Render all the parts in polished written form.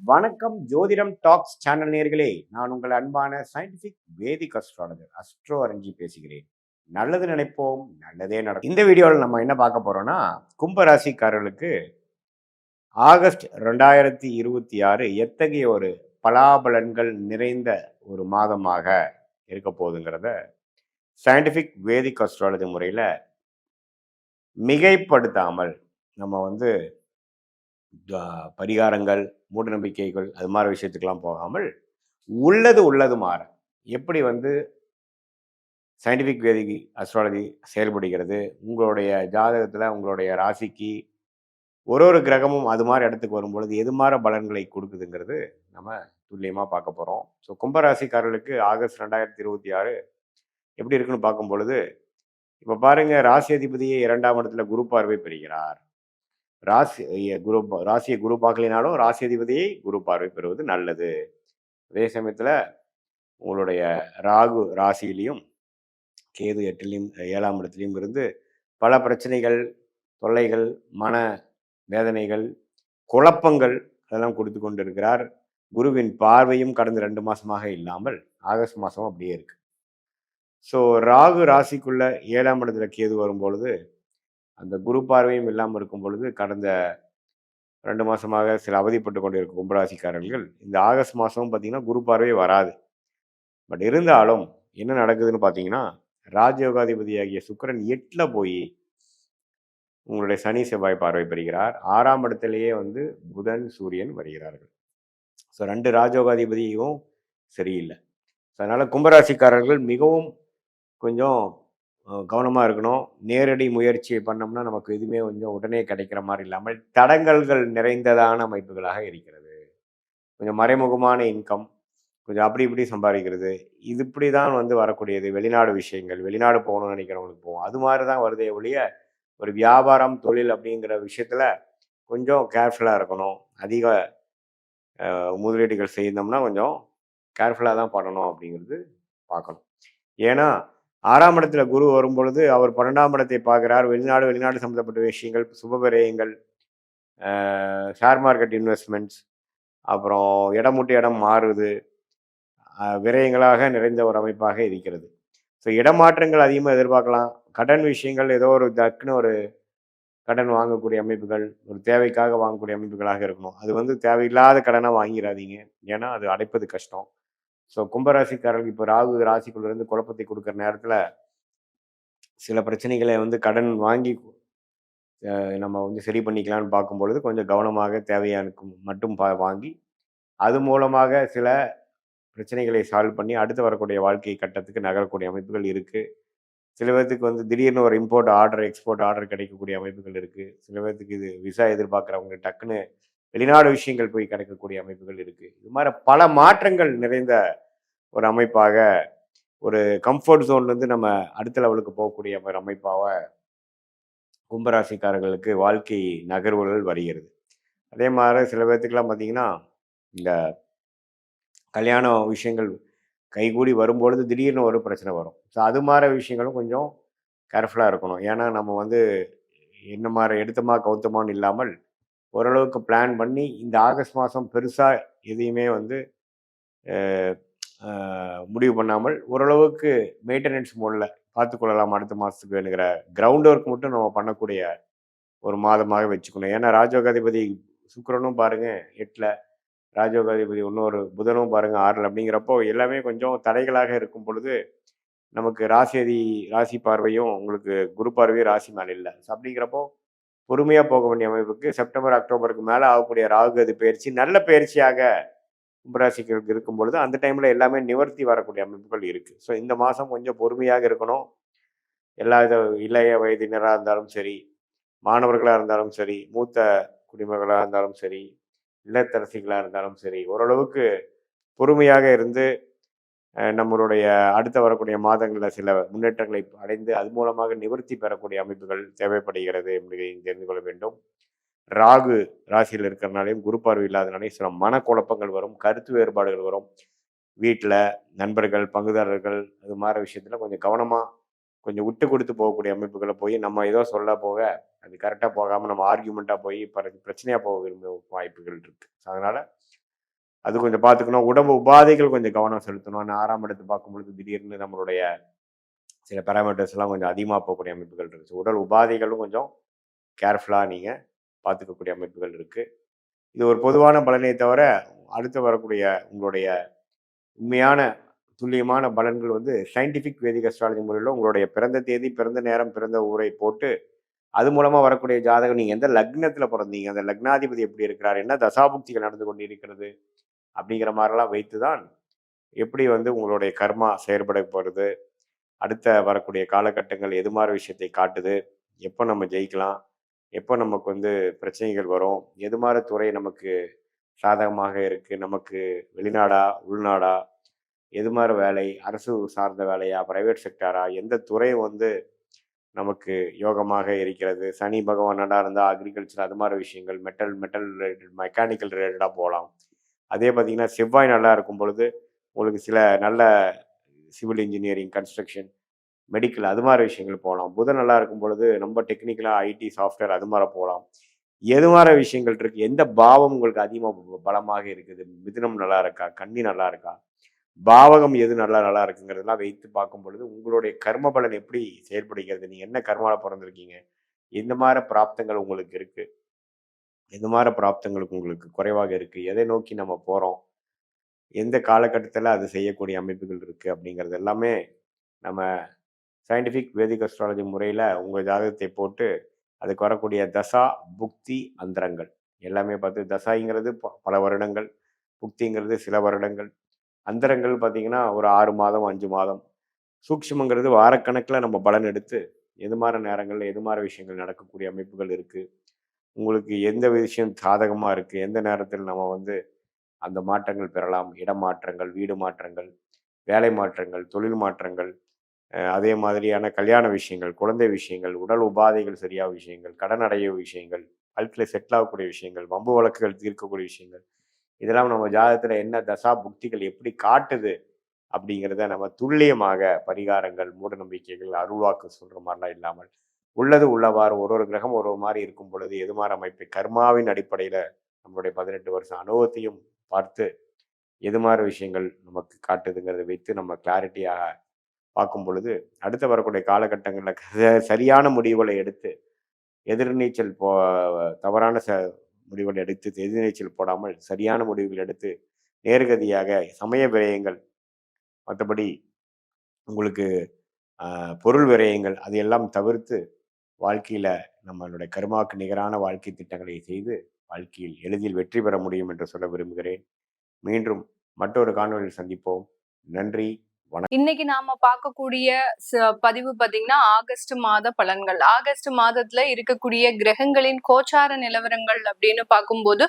வணக்கம் ஜோதிடம் tax channel நேயர்களே, நான் உங்கள் அன்பான சயின்டிபிக் வேதிக் அஸ்ட்ராலஜர் அஸ்ட்ரோ அரஞ்சி பேசுகிறேன். நல்லது நினைப்போம், நல்லதே நடக்கும். இந்த வீடியோவில் நம்ம என்ன பார்க்க போறோம்னா, கும்ப ராசிக்காரர்களுக்கு ஆகஸ்ட் 2026 எத்தகைய ஒரு பலாபலன்கள் நிறைந்த ஒரு மாதமாக இருக்க போகுதுங்கிறத சயின்டிபிக் வேதிக் அஸ்ட்ராலஜி முறையில் மிகைப்படுத்தாமல் நம்ம வந்து பரிகாரங்கள், மூட நம்பிக்கைகள் அது மாதிரி விஷயத்துக்கெல்லாம் போகாமல் உள்ளது உள்ளது மாற எப்படி வந்து சயின்டிஃபிக் வேதிக் அஸ்ட்ராலஜி செயல்படுகிறது, உங்களுடைய ஜாதகத்தில் உங்களுடைய ராசிக்கு ஒரு கிரகமும் அது மாதிரி இடத்துக்கு வரும்பொழுது எது மாதிரி பலன்களை கொடுக்குதுங்கிறது நம்ம துல்லியமாக பார்க்க போகிறோம். ஸோ கும்பராசிக்காரர்களுக்கு ஆகஸ்ட் 2026 எப்படி இருக்குன்னு பார்க்கும் பொழுது, இப்போ பாருங்க, ராசி அதிபதியை 2ஆம் இடத்துல குரு பார்வை பெறுகிறார். ராசி குரு ராசியை குரு பார்க்கலினாலும் ராசி அதிபதியை குரு பார்வை பெறுவது நல்லது. அதே சமயத்தில் உங்களுடைய ராகு ராசியிலையும் கேது 8லையும் 7ஆம் இடத்துலையும் இருந்து பல பிரச்சனைகள், தொல்லைகள், மன வேதனைகள், குழப்பங்கள் அதெல்லாம் கொடுத்து கொண்டு இருக்கிறார். குருவின் பார்வையும் கடந்த 2 மாசமாக இல்லாமல் ஆகஸ்ட் மாதம் அப்படியே இருக்கு. ஸோ ராகு ராசிக்குள்ள 7ஆம் இடத்துல கேது வரும்பொழுது அந்த குரு பார்வையும் இல்லாமல் இருக்கும் பொழுது கடந்த 2 மாசமாக சில அவதிப்பட்டு கொண்டு இருக்கும் கும்பராசிக்காரர்கள் இந்த ஆகஸ்ட் மாதமும் பார்த்தீங்கன்னா குரு பார்வை வராது. பட் இருந்தாலும் என்ன நடக்குதுன்னு பார்த்தீங்கன்னா, ராஜயோகாதிபதியாகிய சுக்கிரன் 8ல் போய் உங்களுடைய சனி செவ்வாய் பார்வை பெறுகிறார். 6ஆம் இடத்திலேயே வந்து புதன் சூரியன் வருகிறார்கள். ஸோ 2 ராஜயோகாதிபதியும் சரியில்லை. அதனால் கும்பராசிக்காரர்கள் மிகவும் கொஞ்சம் கவனமாக இருக்கணும். நேரடி முயற்சியை பண்ணோம்னா நமக்கு எதுவுமே கொஞ்சம் உடனே கிடைக்கிற மாதிரி இல்லாமல் தடங்கல்கள் நிறைந்ததான அமைப்புகளாக இருக்கிறது. கொஞ்சம் மறைமுகமான இன்கம், கொஞ்சம் அப்படி இப்படி சம்பாதிக்கிறது, இது இப்படி தான் வந்து வரக்கூடியது. வெளிநாடு விஷயங்கள், வெளிநாடு போகணும்னு நினைக்கிறவங்களுக்கு போகும், அது மாதிரி தான் வருதே ஒழிய ஒரு வியாபாரம் தொழில் அப்படிங்கிற விஷயத்தில் கொஞ்சம் கேர்ஃபுல்லாக இருக்கணும். அதிக முதலீடுகள் செய்தோம்னா கொஞ்சம் கேர்ஃபுல்லாக தான் பண்ணணும் அப்படிங்கிறது பார்க்கணும். ஏன்னா 6ஆம் இடத்துல குரு வரும்பொழுது அவர் 12ஆம் இடத்தை பார்க்குறார். வெளிநாடு சம்மந்தப்பட்ட விஷயங்கள், சுப விரயங்கள், ஷேர் மார்க்கெட் இன்வெஸ்ட்மெண்ட்ஸ், அப்புறம் இடம் விட்டு இடம் மாறுது, விரயங்களாக நிறைந்த ஒரு அமைப்பாக இருக்கிறது. ஸோ இடமாற்றங்கள் அதிகமாக எதிர்பார்க்கலாம். கடன் விஷயங்கள் ஏதோ ஒரு டக்குன்னு ஒரு கடன் வாங்கக்கூடிய அமைப்புகள், ஒரு தேவைக்காக வாங்கக்கூடிய அமைப்புகளாக இருக்கணும். அது வந்து தேவையில்லாத கடனாக வாங்கிடாதீங்க, ஏன்னா அது அடைப்பது கஷ்டம். ஸோ கும்பராசிக்காரர்கள் இப்போ ராகு ராசிக்குள்ளேருந்து குழப்பத்தை கொடுக்குற நேரத்தில் சில பிரச்சனைகளை வந்து கடன் வாங்கி நம்ம வந்து சரி பண்ணிக்கலாம்னு பார்க்கும்பொழுது கொஞ்சம் கவனமாக தேவையானுக்கு மட்டும் வாங்கி அது மூலமாக சில பிரச்சனைகளை சால்வ் பண்ணி அடுத்து வரக்கூடிய வாழ்க்கை கட்டத்துக்கு நகரக்கூடிய அமைப்புகள் இருக்குது. சில பேர்த்துக்கு வந்து திடீர்னு ஒரு இம்போர்ட் ஆர்டர், எக்ஸ்போர்ட் ஆர்டர் கிடைக்கக்கூடிய அமைப்புகள் இருக்குது. சில பேர்த்துக்கு இது விசா எதிர்பார்க்குறவங்க டக்குன்னு வெளிநாடு விஷயங்கள் போய் கிடைக்கக்கூடிய அமைப்புகள் இருக்குது. இது மாதிரி பல மாற்றங்கள் நிறைந்த ஒரு அமைப்பாக, ஒரு கம்ஃபர்ட் ஜோன்லேருந்து நம்ம அடுத்த லெவலுக்கு போகக்கூடிய ஒரு அமைப்பாக கும்பராசிக்காரர்களுக்கு வாழ்க்கை நகர்வுகள் வருகிறது. அதே மாதிரி சில பேர்த்துக்கெல்லாம் பார்த்தீங்கன்னா, இந்த கல்யாண விஷயங்கள் கைகூடி வரும்பொழுது திடீர்னு ஒரு பிரச்சனை வரும். ஸோ அது மாதிரி விஷயங்களும் கொஞ்சம் கேர்ஃபுல்லாக இருக்கணும். ஏன்னா நம்ம வந்து என்ன மாதிரி எடுத்தமா கவுத்தமான்னு இல்லாமல் ஓரளவுக்கு பிளான் பண்ணி இந்த ஆகஸ்ட் மாதம் பெருசாக எதையுமே வந்து முடிவு பண்ணாமல் ஓரளவுக்கு மெயின்டெனன்ஸ் மோடில் பார்த்துக்கொள்ளலாம். அடுத்த மாதத்துக்கு வேணுங்கிற கிரவுண்ட் ஒர்க் மட்டும் நம்ம பண்ணக்கூடிய ஒரு மாதமாக வச்சுக்கணும். ஏன்னா ராஜயோகாதிபதி சுக்கிரனும் பாருங்க 8ல், ராஜயோகாதிபதி இன்னொரு புதனும் பாருங்க 6ல். அப்படிங்கிறப்போ எல்லாமே கொஞ்சம் தடைகளாக இருக்கும் பொழுது நமக்கு ராசி பார்வையும் உங்களுக்கு குரு பார்வையும் ராசி மேலே இல்லை. ஸோ அப்படிங்கிறப்போ பொறுமையாக போக வேண்டிய அமைப்புக்கு செப்டம்பர் அக்டோபருக்கு மேலே ஆகக்கூடிய ராகுகதி பயிற்சி நல்ல பயிற்சியாக கும்பராசிக்கு இருக்கும் பொழுது அந்த டைமில் எல்லாமே நிவர்த்தி வரக்கூடிய அமைப்புகள் இருக்குது. ஸோ இந்த மாதம் கொஞ்சம் பொறுமையாக இருக்கணும். எல்லா இளைய வயதினராக இருந்தாலும் சரி, மாணவர்களாக இருந்தாலும் சரி, மூத்த குடிமகளாக இருந்தாலும் சரி, இல்லத்தரசிகளாக இருந்தாலும் சரி, ஓரளவுக்கு பொறுமையாக இருந்து நம்மளுடைய அடுத்த வரக்கூடிய மாதங்களில் சில முன்னேற்றங்களை அடைந்து அது மூலமாக நிவர்த்தி பெறக்கூடிய அமைப்புகள் தேவைப்படுகிறது என்பதை தெரிந்து கொள்ள வேண்டும். ராகு ராசியில் இருக்கிறனாலையும் குரு பார்வை இல்லாதனாலையும் சில மனக்குழப்பங்கள் வரும், கருத்து வேறுபாடுகள் வரும். வீட்டில் நண்பர்கள், பங்குதாரர்கள் அது மாதிரி விஷயத்தில் கொஞ்சம் கவனமாக கொஞ்சம் விட்டு கொடுத்து போகக்கூடிய அமைப்புகளை போய் நம்ம ஏதோ சொல்ல போக அது கரெக்டாக போகாமல் நம்ம ஆர்கியூமெண்ட்டாக போய் பிரச்சனையாக போக விரும்ப வாய்ப்புகள் இருக்குது. அதனால் அது கொஞ்சம் பார்த்துக்கணும். உடம்பு உபாதைகள் கொஞ்சம் கவனம் செலுத்தணும். நான் 6ஆம் இடத்தை பார்க்கும்பொழுது திடீர்னு நம்மளுடைய சில பேராமீட்டர்ஸ் எல்லாம் கொஞ்சம் அதிகமாக போகக்கூடிய அமைப்புகள் இருக்குது. உடல் உபாதைகளும் கொஞ்சம் கேர்ஃபுல்லாக நீங்கள் பார்த்துக்கக்கூடிய அமைப்புகள் இருக்குது. இது ஒரு பொதுவான பலனை தவிர அடுத்து வரக்கூடிய உங்களுடைய உண்மையான துல்லியமான பலன்கள் வந்து சயின்டிஃபிக் வேதிக் அஸ்ட்ராலஜி முறையில் உங்களுடைய பிறந்த தேதி, பிறந்த நேரம், பிறந்த ஊரை போட்டு அது மூலமாக வரக்கூடிய ஜாதகம், நீங்கள் எந்த லக்னத்தில் பிறந்தீங்க, அந்த லக்னாதிபதி எப்படி இருக்கிறார், என்ன தசாபுக்திகள் நடந்து கொண்டு இருக்கிறது அப்படிங்கிற மாதிரிலாம் வைத்து தான் எப்படி வந்து உங்களுடைய கர்மா செயற்பட போகிறது, அடுத்த வரக்கூடிய காலகட்டங்கள் எது மாதிரி விஷயத்தை காட்டுது, எப்போ நம்ம ஜெயிக்கலாம், எப்போ நமக்கு வந்து பிரச்சனைகள் வரும், எது மாதிரி துறை நமக்கு சாதகமாக இருக்குது, நமக்கு வெளிநாடா உள்நாடா, எது மாதிரி வேலை, அரசு சார்ந்த வேலையா, பிரைவேட் செக்டாரா, எந்த துறை வந்து நமக்கு யோகமாக இருக்கிறது, சனி பகவான் நல்லா இருந்தால் அக்ரிகல்ச்சர் அது மாதிரி விஷயங்கள், மெட்டல் ரிலேட்டட் மெக்கானிக்கல் ரிலேட்டடாக போகலாம். அதே பார்த்திங்கன்னா செவ்வாய் நல்லா இருக்கும் பொழுது உங்களுக்கு சில நல்ல சிவில் இன்ஜினியரிங், கன்ஸ்ட்ரக்ஷன், மெடிக்கல் அது மாதிரி விஷயங்கள் போகலாம். புதன் நல்லா இருக்கும் பொழுது ரொம்ப டெக்னிக்கலாக ஐடி, சாஃப்ட்வேர் அது மாதிரி போகலாம். எது மாதிரி விஷயங்கள் இருக்குது, எந்த பாவம் உங்களுக்கு அதிகமாக பலமாக இருக்குது, மிதுனம் நல்லா இருக்கா, கன்னி நல்லா இருக்கா, பாவகம் எது நல்லா இருக்குங்கிறதெல்லாம் வைத்து பார்க்கும் பொழுது உங்களுடைய கர்ம பலன் எப்படி செயல்படுகிறது, நீங்கள் என்ன கர்மாவில் பிறந்திருக்கீங்க, எந்த மாதிரி பிராப்தங்கள் உங்களுக்கு இருக்குது, எந்த மாதிரி பிராப்தங்களுக்கு உங்களுக்கு குறைவாக இருக்குது, எதை நோக்கி நம்ம போகிறோம், எந்த காலகட்டத்தில் அது செய்யக்கூடிய அமைப்புகள் இருக்குது அப்படிங்கிறது எல்லாமே நம்ம சயின்டிஃபிக் வேதிக் அஸ்ட்ராலஜி முறையில் உங்கள் ஜாதகத்தை போட்டு அதுக்கு வரக்கூடிய தசா, புக்தி, அந்தரங்கள் எல்லாமே பார்த்து, தசாங்கிறது பல வருடங்கள், புக்திங்கிறது சில வருடங்கள், அந்தரங்கள் பார்த்தீங்கன்னா ஒரு 6 மாதம் 5 மாதம், சூக்ஷ்மங்கிறது வாரக்கணக்கில் நம்ம பலன் எடுத்து எது மாதிரி நேரங்களில் எது மாதிரி விஷயங்கள் நடக்கக்கூடிய அமைப்புகள் இருக்குது, உங்களுக்கு எந்த விஷயம் சாதகமாக இருக்குது, எந்த நேரத்தில் நம்ம வந்து அந்த மாற்றங்கள் பெறலாம், இடமாற்றங்கள், வீடு மாற்றங்கள், வேலை மாற்றங்கள், தொழில் மாற்றங்கள், அதே மாதிரியான கல்யாண விஷயங்கள், குழந்தை விஷயங்கள், உடல் உபாதைகள் சரியாக விஷயங்கள், கடன் அடைய விஷயங்கள், வாழ்க்கையில் செட்டில் ஆகக்கூடிய விஷயங்கள், வம்பு வழக்குகள் தீர்க்கக்கூடிய விஷயங்கள், இதெல்லாம் நம்ம ஜாதகத்தில் என்ன தசா புக்திகள் எப்படி காட்டுது அப்படிங்கிறத நம்ம துல்லியமாக பரிகாரங்கள், மூட நம்பிக்கைகள், அருள்வாக்கு சொல்கிற மாதிரிலாம் இல்லாமல் உள்ளது உள்ளவாறு ஒரு கிரகம் ஒரு மாதிரி இருக்கும் பொழுது எது மாதிரி அமைப்பை கர்மாவின் அடிப்படையில் நம்மளுடைய 18 வருஷம் அனுபவத்தையும் பார்த்து எது மாதிரி விஷயங்கள் நமக்கு காட்டுதுங்கிறத வைத்து நம்ம கிளாரிட்டியாக பார்க்கும் பொழுது அடுத்து வரக்கூடிய காலகட்டங்களில் சரியான முடிவுகளை எடுத்து எதிர்நீச்சல் தவறான முடிவுகள் எடுத்து எதிர்நீச்சல் போடாமல் சரியான முடிவுகள் எடுத்து நேர்கதியாக சமய விரயங்கள், மற்றபடி உங்களுக்கு பொருள் விரயங்கள் அதையெல்லாம் தவிர்த்து வாழ்க்கையில் நம்மளுடைய கர்மாவுக்கு நிகரான வாழ்க்கை திட்டங்களை செய்து வாழ்க்கையில் எளிதில் வெற்றி பெற முடியும் என்று சொல்ல விரும்புகிறேன். மீண்டும் மற்றொரு காணொலியில் சந்திப்போம். நன்றி. இன்னைக்கு நாம பார்க்கக்கூடிய பதிவு பாத்தீங்கன்னா ஆகஸ்ட் மாத பலன்கள். ஆகஸ்ட் மாதத்துல இருக்கக்கூடிய கிரகங்களின் கோச்சார நிலவரங்கள் அப்படின்னு பார்க்கும்போது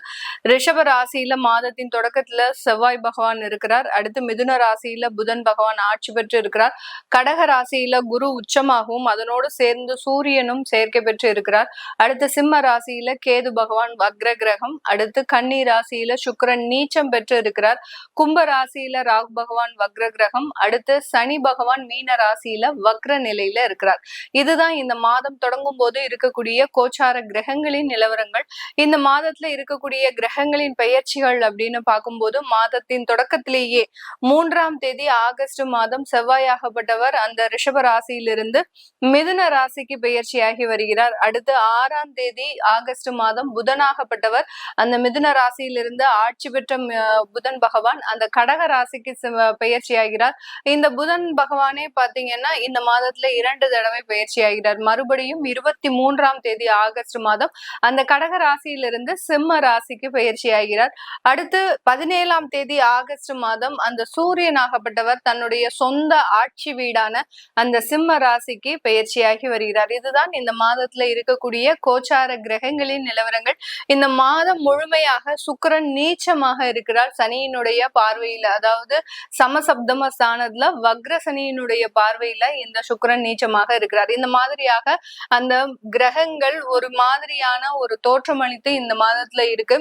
ரிஷப ராசியில மாதத்தின் தொடக்கத்துல செவ்வாய் பகவான் இருக்கிறார். அடுத்து மிதுன ராசியில புதன் பகவான் ஆட்சி பெற்று இருக்கிறார். கடக ராசியில குரு உச்சமாகவும் அதனோடு சேர்ந்து சூரியனும் சேர்க்கை பெற்று இருக்கிறார். அடுத்து சிம்ம ராசியில கேது பகவான் வக்ர கிரகம். அடுத்து கன்னி ராசியில சுக்கிரன் நீச்சம் பெற்று இருக்கிறார். கும்ப ராசியில ராகு பகவான் வக்ர கிரகம். அடுத்து சனி பகவான் மீன ராசியில வக்ர நிலையில இருக்கிறார். இதுதான் இந்த மாதம் தொடங்கும் போது இருக்கக்கூடிய கோச்சார கிரகங்களின் நிலவரங்கள். இந்த மாதத்துல இருக்கக்கூடிய கிரகங்களின் பெயர்ச்சிகள் அப்படின்னு பார்க்கும்போது மாதத்தின் தொடக்கத்திலேயே 3ஆம் தேதி ஆகஸ்ட் மாதம் செவ்வாயாகப்பட்டவர் அந்த ரிஷப ராசியிலிருந்து மிதுன ராசிக்கு பெயர்ச்சியாகி வருகிறார். அடுத்து 6ஆம் தேதி ஆகஸ்ட் மாதம் புதனாகப்பட்டவர் அந்த மிதுன ராசியிலிருந்து ஆட்சி பெற்ற புதன் பகவான் அந்த கடக ராசிக்கு பெயர்ச்சி ஆகிறார். இந்த புதன் பகவானே பாத்தீங்கன்னா இந்த மாதத்துல 2 தடவை பயிற்சி ஆகிறார். மறுபடியும் 23ஆம் தேதி ஆகஸ்ட் மாதம் அந்த கடக ராசியிலிருந்து சிம்ம ராசிக்கு பயிற்சி ஆகிறார். அடுத்து 17ஆம் தேதி ஆகஸ்ட் மாதம் அந்த சூரியனாகப்பட்டவர் தன்னுடைய சொந்த ஆட்சி வீடான அந்த சிம்ம ராசிக்கு பயிற்சியாகி வருகிறார். இதுதான் இந்த மாதத்துல இருக்கக்கூடிய கோச்சார கிரகங்களின் நிலவரங்கள். இந்த மாதம் முழுமையாக சுக்கிரன் நீச்சமாக இருக்கிறார் சனியினுடைய பார்வையில, அதாவது சமசப்தம ஸ்தானத்துல வக்ர சனியினுடைய பார்வையில இந்த சுக்கிரன் நீச்சமாக இருக்கிறார். இந்த மாதிரியாக அந்த கிரகங்கள் ஒரு மாதிரியான ஒரு தோற்றமளித்து இந்த மாதத்துல இருக்கு.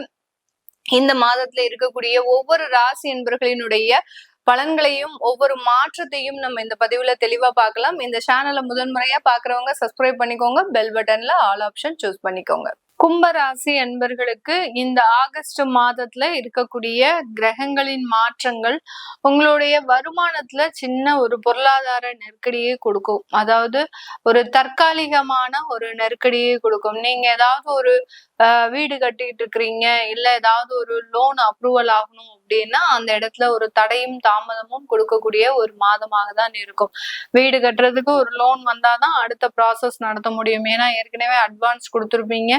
இந்த மாதத்துல இருக்கக்கூடிய ஒவ்வொரு ராசி என்பர்களினுடைய பலன்களையும் ஒவ்வொரு மாற்றத்தையும் நம்ம இந்த பதிவுல தெளிவா பார்க்கலாம். இந்த சேனலை முதன்முறையா பாக்குறவங்க சப்ஸ்கிரைப் பண்ணிக்கோங்க. பெல் பட்டன்ல ஆல் ஆப்ஷன் சூஸ் பண்ணிக்கோங்க. கும்பராசி அன்பர்களுக்கு இந்த ஆகஸ்ட் மாதத்துல இருக்கக்கூடிய கிரகங்களின் மாற்றங்கள் உங்களுடைய வருமானத்துல சின்ன ஒரு பொருளாதார நெருக்கடியை கொடுக்கும். அதாவது ஒரு தற்காலிகமான ஒரு நெருக்கடியை கொடுக்கும். நீங்க ஏதாவது ஒரு வீடு கட்டிட்டு இருக்கிறீங்க, இல்ல ஏதாவது ஒரு லோன் அப்ரூவல் ஆகணும் அப்படின்னா அந்த இடத்துல ஒரு தடையும் தாமதமும் கொடுக்கக்கூடிய ஒரு மாதமாக தான் இருக்கும். வீடு கட்டுறதுக்கு ஒரு லோன் வந்தாதான் அடுத்த ப்ராசஸ் நடத்த முடியும். ஏன்னா ஏற்கனவே அட்வான்ஸ் கொடுத்துருப்பீங்க.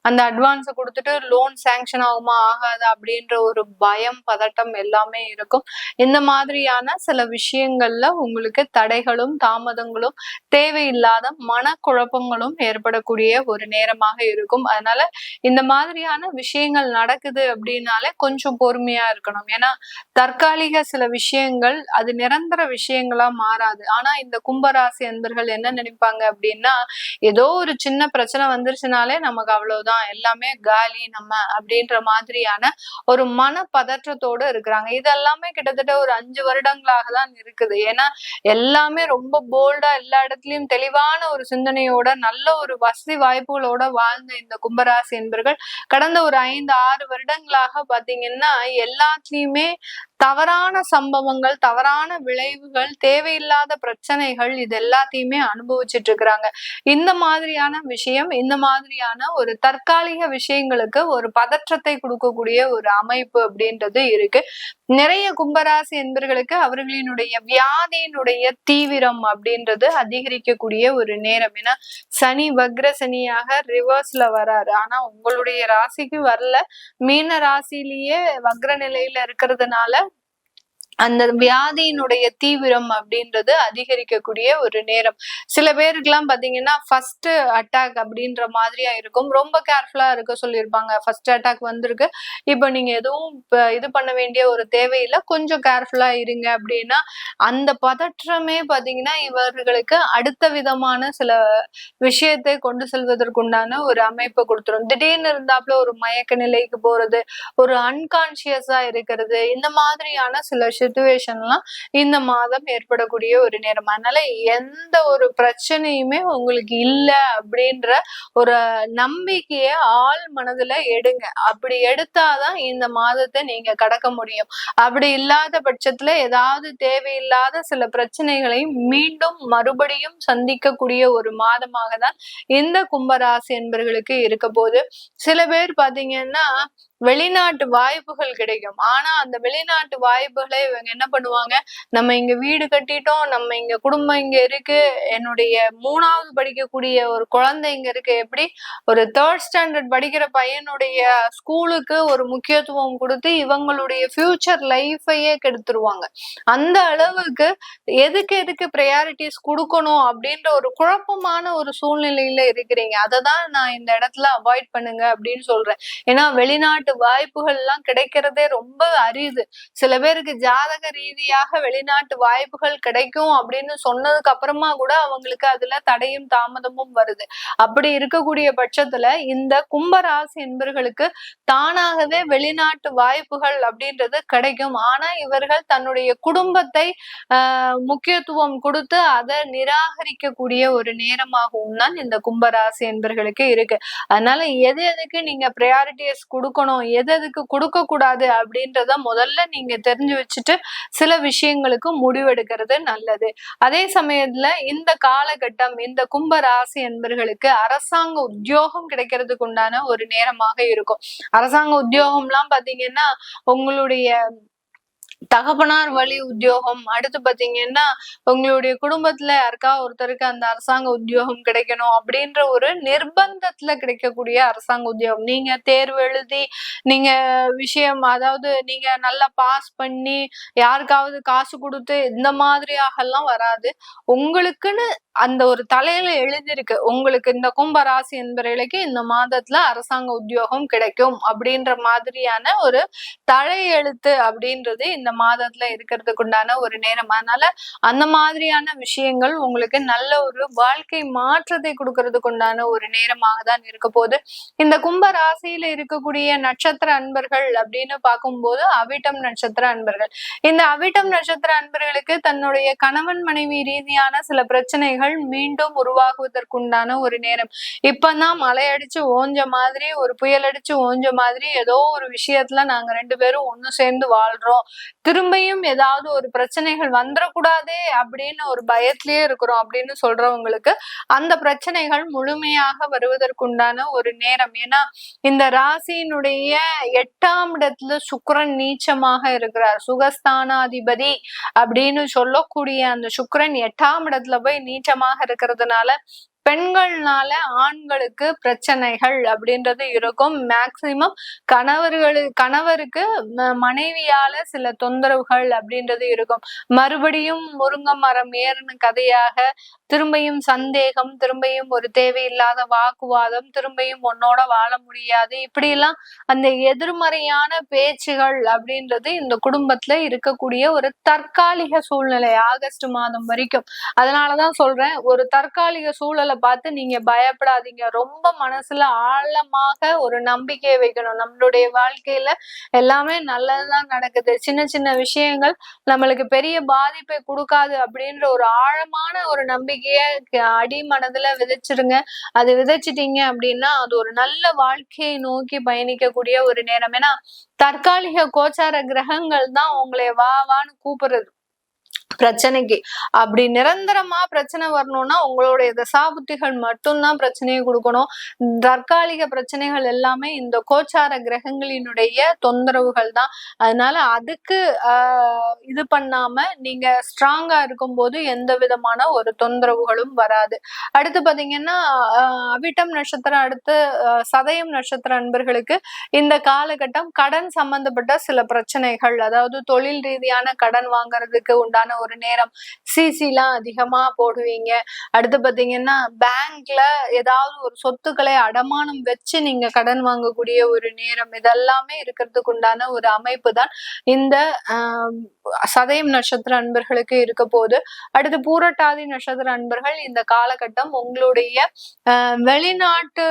அந்த அட்வான்ஸை கொடுத்துட்டு லோன் சேங்ஷன் ஆகுமா ஆகாது அப்படின்ற ஒரு பயம், பதட்டம் எல்லாமே இருக்கும். இந்த மாதிரியான சில விஷயங்கள்ல உங்களுக்கு தடைகளும் தாமதங்களும் தேவையில்லாத மனக்குழப்பங்களும் ஏற்படக்கூடிய ஒரு நேரமாக இருக்கும். அதனால இந்த மாதிரியான விஷயங்கள் நடக்குது அப்படின்னாலே கொஞ்சம் பொறுமையா இருக்கணும். ஏன்னா தற்காலிக சில விஷயங்கள் அது நிரந்தர விஷயங்களா மாறாது. ஆனா இந்த கும்பராசி அன்பர்கள் என்ன நினைப்பாங்க அப்படின்னா, ஏதோ ஒரு சின்ன பிரச்சனை வந்துருச்சுனாலே நமக்கு அவ்வளவுதான், எல்லாமே காலி நம்ம அப்படின்ற மாதிரியான ஒரு மன பதற்றத்தோடு இருக்கிறாங்க. இதெல்லாமே கிட்டத்தட்ட ஒரு 5 வருடங்களாக தான் இருக்குது. ஏன்னா எல்லாமே ரொம்ப போல்டா எல்லா இடத்துலயும் தெளிவான ஒரு சிந்தனையோட நல்ல ஒரு வசதி வாய்ப்புகளோட வாழ்ந்த இந்த கும்பராசி என்பர்கள் கடந்த ஒரு 5-6 வருடங்களாக பாத்தீங்கன்னா எல்லாத்துலயுமே தவறான சம்பவங்கள், தவறான விளைவுகள், தேவையில்லாத பிரச்சனைகள் இது எல்லாத்தையுமே அனுபவிச்சுட்டு இருக்கிறாங்க. இந்த மாதிரியான விஷயம், இந்த மாதிரியான ஒரு தற்காலிக விஷயங்களுக்கு ஒரு பதற்றத்தை கொடுக்கக்கூடிய ஒரு அமைப்பு அப்படின்றது இருக்கு. நிறைய கும்பராசி என்பர்களுக்கு அவர்களினுடைய வியாதியினுடைய தீவிரம் அப்படின்றது அதிகரிக்கக்கூடிய ஒரு நேரம். ஏன்னா சனி வக்ர சனியாக ரிவர்ஸ்ல வராரு. ஆனா உங்களுடைய ராசிக்கு வரல, மீன ராசியிலேயே வக்ர நிலையில இருக்கிறதுனால அந்த வியாதியினுடைய தீவிரம் அப்படின்றது அதிகரிக்கக்கூடிய ஒரு நேரம். சில பேருக்குலாம் பாத்தீங்கன்னா ஃபர்ஸ்ட் அட்டாக் அப்படின்ற மாதிரியா இருக்கும். ரொம்ப கேர்ஃபுல்லா இருக்க சொல்லியிருப்பாங்க. ஃபர்ஸ்ட் அட்டாக் வந்திருக்கு, இப்ப நீங்க எதுவும் இது பண்ண வேண்டிய ஒரு தேவையில்லை, கொஞ்சம் கேர்ஃபுல்லா இருங்க அப்படின்னா அந்த பதற்றமே பாத்தீங்கன்னா இவர்களுக்கு அடுத்த விதமான சில விஷயத்தை கொண்டு செல்வதற்குண்டான ஒரு அமைப்பை கொடுத்துரும். திடீர்னு இருந்தாப்புல ஒரு மயக்க நிலைக்கு போறது, ஒரு அன்கான்சியஸா இருக்கிறது, இந்த மாதிரியான சில சிச்சுவேஷன்லாம் இந்த மாதம் ஏற்படக்கூடிய ஒரு நேரம். அதனால எந்த ஒரு பிரச்சனையுமே உங்களுக்கு இல்ல அப்படின்ற ஒரு நம்பிக்கைய ஆள் மனதுல எடுங்க. அப்படி எடுத்தாதான் இந்த மாதத்தை நீங்க கடக்க முடியும். அப்படி இல்லாத பட்சத்துல ஏதாவது தேவையில்லாத சில பிரச்சனைகளை மீண்டும் மறுபடியும் சந்திக்கக்கூடிய ஒரு மாதமாக தான் இந்த கும்பராசி என்பர்களுக்கு இருக்க போது. சில பேர் பாத்தீங்கன்னா வெளிநாட்டு வாய்ப்புகள் கிடைக்கும். ஆனா அந்த வெளிநாட்டு வாய்ப்புகளை இவங்க என்ன பண்ணுவாங்க, நம்ம இங்க வீடு கட்டிட்டோம், நம்ம இங்க குடும்பம் இங்க இருக்கு, என்னுடைய 3வது படிக்கக்கூடிய ஒரு குழந்தை இங்க இருக்கு, எப்படி ஒரு 3rd ஸ்டாண்டர்ட் படிக்கிற பையனுடைய ஸ்கூலுக்கு ஒரு முக்கியத்துவம் கொடுத்து இவங்களுடைய ஃபியூச்சர் லைஃபையே கெடுத்துருவாங்க. அந்த அளவுக்கு எதுக்கு ப்ரையாரிட்டிஸ் கொடுக்கணும் அப்படின்ற ஒரு குழப்பமான ஒரு சூழ்நிலையில இருக்கிறீங்க. அதை தான் நான் இந்த இடத்துல அவாய்ட் பண்ணுங்க அப்படின்னு சொல்றேன். ஏன்னா வெளிநாட்டு வாய்ப்புகள் எல்லாம் கிடைக்கிறதே ரொம்ப அரிது. சில பேருக்கு ஜாதக ரீதியாக வெளிநாட்டு வாய்ப்புகள் கிடைக்கும் அப்படின்னு சொன்னதுக்கு அப்புறமா கூட அவங்களுக்கு அதுல தடையும் தாமதமும் வருது. அப்படி இருக்கக்கூடிய பட்சத்துல இந்த கும்பராசி என்பர்களுக்கு தானாகவே வெளிநாட்டு வாய்ப்புகள் அப்படின்றது கிடைக்கும். ஆனா இவர்கள் தன்னுடைய குடும்பத்தை முக்கியத்துவம் கொடுத்து அதை நிராகரிக்கக்கூடிய ஒரு நேரமாகவும் தான் இந்த கும்பராசி என்பர்களுக்கு இருக்கு. அதனால எதுக்கு நீங்க ப்ரையாரிட்டிஸ் கொடுக்கணும், எதுக்கு கொடுக்க கூடாது அப்படின்றத முதல்ல நீங்க தெரிஞ்சு வச்சுட்டு சில விஷயங்களுக்கு முடிவெடுக்கிறது நல்லது. அதே சமயத்துல இந்த காலகட்டம் இந்த கும்ப ராசி என்பர்களுக்கு அரசாங்க உத்தியோகம் கிடைக்கிறதுக்கு உண்டான ஒரு நேரமாக இருக்கும். அரசாங்க உத்தியோகம்லாம் பாத்தீங்கன்னா உங்களுடைய தகப்பனார் வழி உத்தியோகம், அடுத்து பாத்தீங்கன்னா உங்களுடைய குடும்பத்துல யாருக்கா ஒருத்தருக்கு அந்த அரசாங்க உத்தியோகம் கிடைக்கணும் அப்படின்ற ஒரு நிர்பந்தத்துல கிடைக்கக்கூடிய அரசாங்க உத்தியோகம். நீங்க தேர்வு எழுதி நீங்க விஷயம், அதாவது நீங்க நல்லா பாஸ் பண்ணி யாருக்காவது காசு கொடுத்து இந்த மாதிரியாக எல்லாம் வராது. உங்களுக்குன்னு அந்த ஒரு தலையில எழுதிருக்கு, உங்களுக்கு இந்த கும்பராசி என்பவர்களுக்கு இந்த மாதத்துல அரசாங்க உத்தியோகம் கிடைக்கும் அப்படின்ற மாதிரியான ஒரு தலையெழுத்து அப்படின்றது இந்த மாதத்துல இருக்கிறதுக்கு உண்டான ஒரு நேரம். அதனால அந்த மாதிரியான விஷயங்கள் உங்களுக்கு நல்ல ஒரு வாழ்க்கை மாற்றத்தை கொடுக்கறதுக்கு உண்டான ஒரு நேரமாக தான் இருக்க போது. இந்த கும்ப ராசியில இருக்கக்கூடிய நட்சத்திர அன்பர்கள் அப்படின்னு பார்க்கும்போது அவிட்டம் நட்சத்திர அன்பர்கள். இந்த அவிட்டம் நட்சத்திர அன்பர்களுக்கு தன்னுடைய கணவன் மனைவி ரீதியான சில பிரச்சனைகள் பிரச்சனைகள் மீண்டும் உருவாகுவதற்குண்டான ஒரு நேரம். இப்பதான் மழை அடிச்சு ஓஞ்ச மாதிரி, ஒரு புயல் அடிச்சு ஓஞ்ச மாதிரி ஏதோ ஒரு விஷயத்துல நாங்க 2 பேரும் ஒண்ணு சேர்ந்து வாழ்றோம். திரும்பியும் ஏதாவது ஒரு பிரச்சனைகள் வந்துடக்கூடாதே அப்படின்னு ஒரு பயத்திலேயே இருக்கிறோம் அப்படின்னு சொல்றவங்களுக்கு அந்த பிரச்சனைகள் முழுமையாக வருவதற்குண்டான ஒரு நேரம். ஏன்னா இந்த ராசியினுடைய 8ஆம் இடத்துல சுக்கிரன் நீச்சமாக இருக்கிறார். சுகஸ்தானாதிபதி அப்படின்னு சொல்லக்கூடிய அந்த சுக்கிரன் 8ஆம் இடத்துல போய் நீச்சமாக இருக்கிறதுனால பெண்கள்னால ஆண்களுக்கு பிரச்சனைகள் அப்படின்றது இருக்கும். மேக்சிமம் கணவருக்கு மனைவியால சில தொந்தரவுகள் அப்படின்றது இருக்கும். மறுபடியும் முருங்கை மரம் ஏறின கதையாக திரும்பியும் சந்தேகம், திரும்பியும் ஒரு தேவையில்லாத வாக்குவாதம், திரும்பியும் உன்னோட வாழ முடியாது, இப்படி எல்லாம் அந்த எதிர்மறையான பேச்சுகள் அப்படின்றது இந்த குடும்பத்துல இருக்கக்கூடிய ஒரு தற்காலிக சூழ்நிலை ஆகஸ்ட் மாதம் வரைக்கும். அதனாலதான் சொல்றேன், ஒரு தற்காலிக சூழலை பார்த்து நீங்க பயப்படாதீங்க. ரொம்ப மனசுல ஆழமாக ஒரு நம்பிக்கையை வைக்கணும். நம்மளுடைய வாழ்க்கையில எல்லாமே நல்லதுதான் நடக்குது, சின்ன சின்ன விஷயங்கள் நம்மளுக்கு பெரிய பாதிப்பை கொடுக்காது அப்படின்ற ஒரு ஆழமான ஒரு நம்பிக்கைய அடி மனதுல விதைச்சிருங்க. அது விதைச்சிட்டீங்க அப்படின்னா அது ஒரு நல்ல வாழ்க்கையை நோக்கி பயணிக்கக்கூடிய ஒரு நேரம். ஏன்னா தற்காலிக கோச்சார கிரகங்கள் தான் உங்களை வான்னு கூப்பிடுறது பிரச்சனைக்கு. அப்படி நிரந்தரமா பிரச்சனை வரணும்னா உங்களுடைய தசாபுத்திகள் மட்டும்தான் பிரச்சனையை கொடுக்கணும். தற்காலிக பிரச்சனைகள் எல்லாமே இந்த கோச்சார கிரகங்களினுடைய தொந்தரவுகள் தான். அதனால அதுக்கு இது பண்ணாம நீங்க ஸ்ட்ராங்கா இருக்கும்போது எந்த விதமான ஒரு தொந்தரவுகளும் வராது. அடுத்து பாத்தீங்கன்னா அவிட்டம் நட்சத்திரம் அடுத்து சதயம் நட்சத்திர அன்பர்களுக்கு இந்த காலகட்டம் கடன் சம்பந்தப்பட்ட சில பிரச்சனைகள், அதாவது தொழில் ரீதியான கடன் வாங்குறதுக்கு உண்டான ஒரு நேரம். சிசிலாம் அதிகமா போடுவீங்க. அடுத்து பாத்தீங்கன்னா பேங்க்ல ஏதாவது ஒரு சொத்துக்களை அடமானம் வச்சு நீங்க கடன் வாங்கக்கூடிய ஒரு நேரம். இதெல்லாமே இருக்கிறதுக்கு உண்டான ஒரு அமைப்பு தான் இந்த சதயம் நட்சத்திர அன்பர்களுக்கு இருக்க போது. அடுத்து பூரட்டாதி நட்சத்திர அன்பர்கள் இந்த காலகட்டம் உங்களுடைய வெளிநாட்டு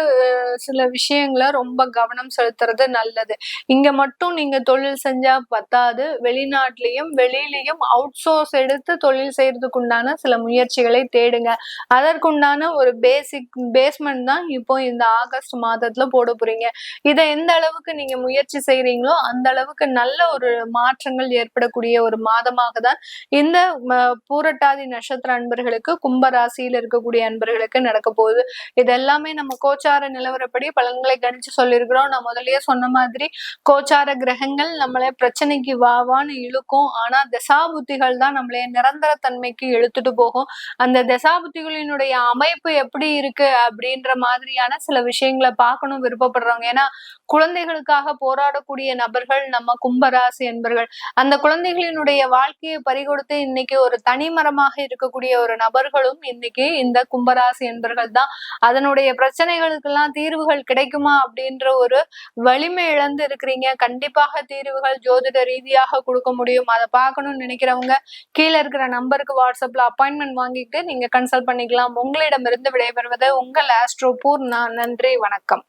சில விஷயங்களை ரொம்ப கவனம் செலுத்துறது நல்லது. இங்க மட்டும் நீங்க தொழில் செஞ்சா பத்தாது, வெளிநாட்டிலையும் வெளியிலையும் அவுட் சோர்ஸ் எடுத்து தொழில் செய்யறதுக்கு உண்டான சில முயற்சிகளை தேடுங்க. அதற்குண்டான ஒரு பேஸ்மெண்ட் தான் இப்போ இந்த ஆகஸ்ட் மாதத்துல போட போறீங்க. இதை எந்த அளவுக்கு நீங்க முயற்சி செய்யறீங்களோ அந்த அளவுக்கு நல்ல ஒரு மாற்றங்கள் ஏற்படக்கூடிய ஒரு மாதமாக தான் இந்த பூரட்டாதி நட்சத்திர அன்பர்களுக்கு, கும்பராசியில் இருக்கக்கூடிய அன்பர்களுக்கு நடக்க போகுது. இது எல்லாமே நம்ம கோச்சார நிலவரப்படி பலன்களை கணிச்சு சொல்லியிருக்கிறோம். நான் முதல்லயே சொன்ன மாதிரி கோச்சார கிரகங்கள் நம்மளை பிரச்சனைக்கு வான்னு இழுக்கும். ஆனா தசாபுத்திகள் தான் நம்மளைய நிரந்தர தன்மைக்கு இழுத்துட்டு போகும். அந்த தசாபுத்திகளினுடைய அமைப்பு எப்படி இருக்கு அப்படின்ற மாதிரியான சில விஷயங்களை பார்க்கணும் விருப்பப்படுறவங்க. ஏன்னா குழந்தைகளுக்காக போராடக்கூடிய நபர்கள் நம்ம கும்பராசி என்பர்கள். அந்த குழந்தைகளினுடைய வாழ்க்கையை பறிகொடுத்து இன்னைக்கு ஒரு தனிமரமாக இருக்கக்கூடிய ஒரு நபர்களும் இன்னைக்கு இந்த கும்பராசி என்பர்கள் தான். அதனுடைய பிரச்சனைகளுக்கெல்லாம் தீர்வுகள் கிடைக்குமா அப்படின்ற ஒரு வலிமை இழந்து இருக்கிறீங்க. கண்டிப்பாக தீர்வுகள் ஜோதிட ரீதியாக கொடுக்க முடியும். அதை பார்க்கணும்னு நினைக்கிறவங்க கீழே இருக்கிற நம்பருக்கு வாட்ஸ்அப்ல அப்பாயின்மெண்ட் வாங்கிட்டு நீங்க கன்சல்ட் பண்ணிக்கலாம். உங்களிடமிருந்து விடைபெறுவது உங்கள் ஆஸ்ட்ரோ பூர்ணா. நன்றி, வணக்கம்.